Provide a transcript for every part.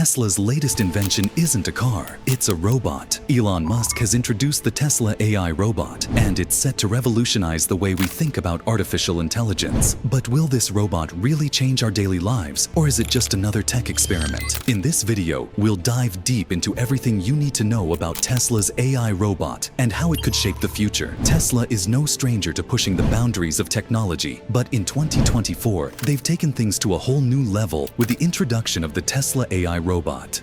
Tesla's latest invention isn't a car, it's a robot. Elon Musk has introduced the Tesla AI robot, and it's set to revolutionize the way we think about artificial intelligence. But will this robot really change our daily lives, or is it just another tech experiment? In this video, we'll dive deep into everything you need to know about Tesla's AI robot and how it could shape the future. Tesla is no stranger to pushing the boundaries of technology, but in 2024, they've taken things to a whole new level with the introduction of the Tesla AI robot.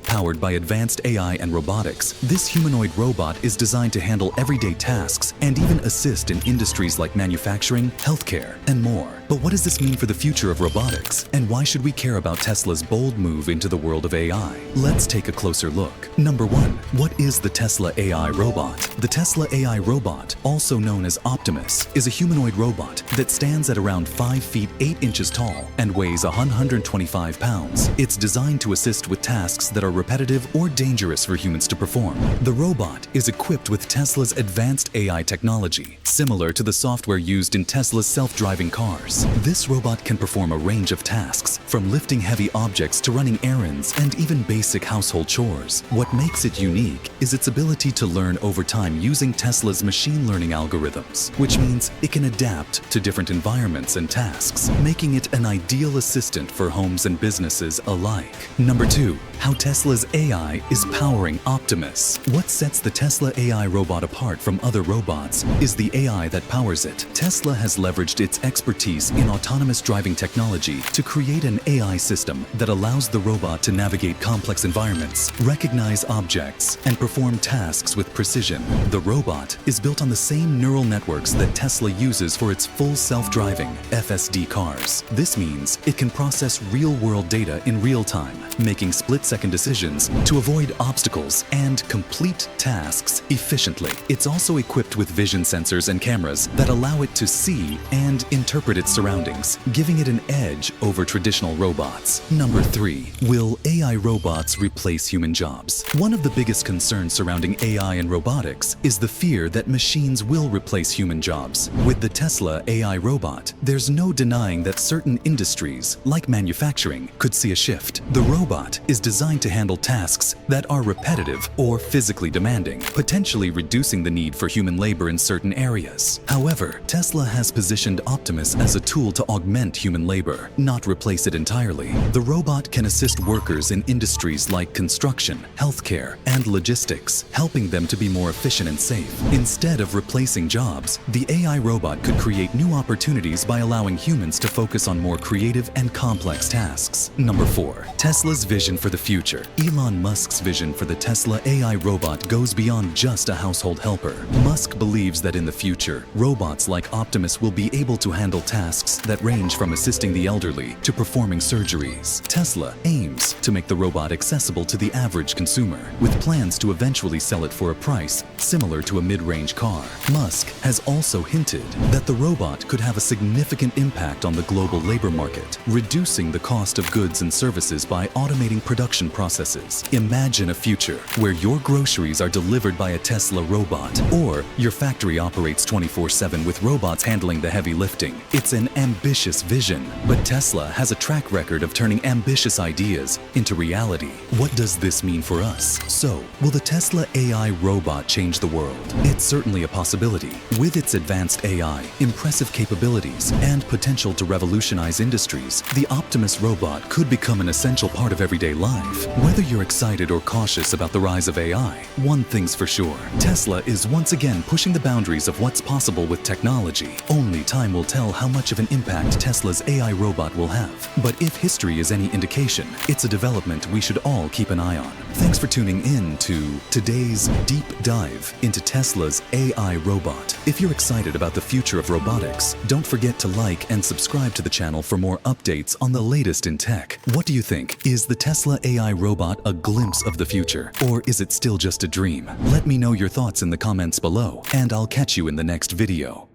Powered by advanced AI and robotics, this humanoid robot is designed to handle everyday tasks and even assist in industries like manufacturing, healthcare, and more. But what does this mean for the future of robotics? And why should we care about Tesla's bold move into the world of AI? Let's take a closer look. Number 1. What is the Tesla AI robot? The Tesla AI robot, also known as Optimus, is a humanoid robot that stands at around 5 feet 8 inches tall and weighs 125 pounds. It's designed to assist with tasks that are repetitive or dangerous for humans to perform. The robot is equipped with Tesla's advanced AI technology, similar to the software used in Tesla's self-driving cars. This robot can perform a range of tasks, from lifting heavy objects to running errands and even basic household chores. What makes it unique is its ability to learn over time using Tesla's machine learning algorithms, which means it can adapt to different environments and tasks, making it an ideal assistant for homes and businesses alike. Number 2. How Tesla's AI is powering Optimus. What sets the Tesla AI robot apart from other robots is the AI that powers it. Tesla has leveraged its expertise in autonomous driving technology to create an AI system that allows the robot to navigate complex environments, recognize objects, and perform tasks with precision. The robot is built on the same neural networks that Tesla uses for its full self-driving FSD cars. This means it can process real-world data in real time, making split-second decisions to avoid obstacles and complete tasks efficiently. It's also equipped with vision sensors and cameras that allow it to see and interpret its surroundings, giving it an edge over traditional robots. Number 3. Will AI robots replace human jobs? One of the biggest concerns surrounding AI and robotics is the fear that machines will replace human jobs. With the Tesla AI robot, there's no denying that certain industries, like manufacturing, could see a shift. The robot is designed to handle tasks that are repetitive or physically demanding, potentially reducing the need for human labor in certain areas. However, Tesla has positioned Optimus as a tool to augment human labor, not replace it entirely. The robot can assist workers in industries like construction, healthcare, and logistics, helping them to be more efficient and safe. Instead of replacing jobs, the AI robot could create new opportunities by allowing humans to focus on more creative and complex tasks. Number 4. Tesla's vision for the future. Elon Musk's vision for the Tesla AI robot goes beyond just a household helper. Musk believes that in the future, robots like Optimus will be able to handle tasks that range from assisting the elderly to performing surgeries. Tesla aims to make the robot accessible to the average consumer, with plans to eventually sell it for a price similar to a mid-range car. Musk has also hinted that the robot could have a significant impact on the global labor market, reducing the cost of goods and services by automating production processes. Imagine a future where your groceries are delivered by a Tesla robot, or your factory operates 24/7 with robots handling the heavy lifting. It's an ambitious vision, but Tesla has a track record of turning ambitious ideas into reality. What does this mean for us? So, will the Tesla AI robot change the world? It's certainly a possibility. With its advanced AI, impressive capabilities, and potential to revolutionize industries, the Optimus robot could become an essential part of everyday life. Whether you're excited or cautious about the rise of AI, one thing's for sure. Tesla is once again pushing the boundaries of what's possible with technology. Only time will tell how much of an impact Tesla's AI robot will have. But if history is any indication, it's a development we should all keep an eye on. Thanks for tuning in to today's deep dive into Tesla's AI robot. If you're excited about the future of robotics, don't forget to like and subscribe to the channel for more updates on the latest in tech. What do you think? Is the Tesla AI robot a glimpse of the future, or is it still just a dream? Let me know your thoughts in the comments below, and I'll catch you in the next video.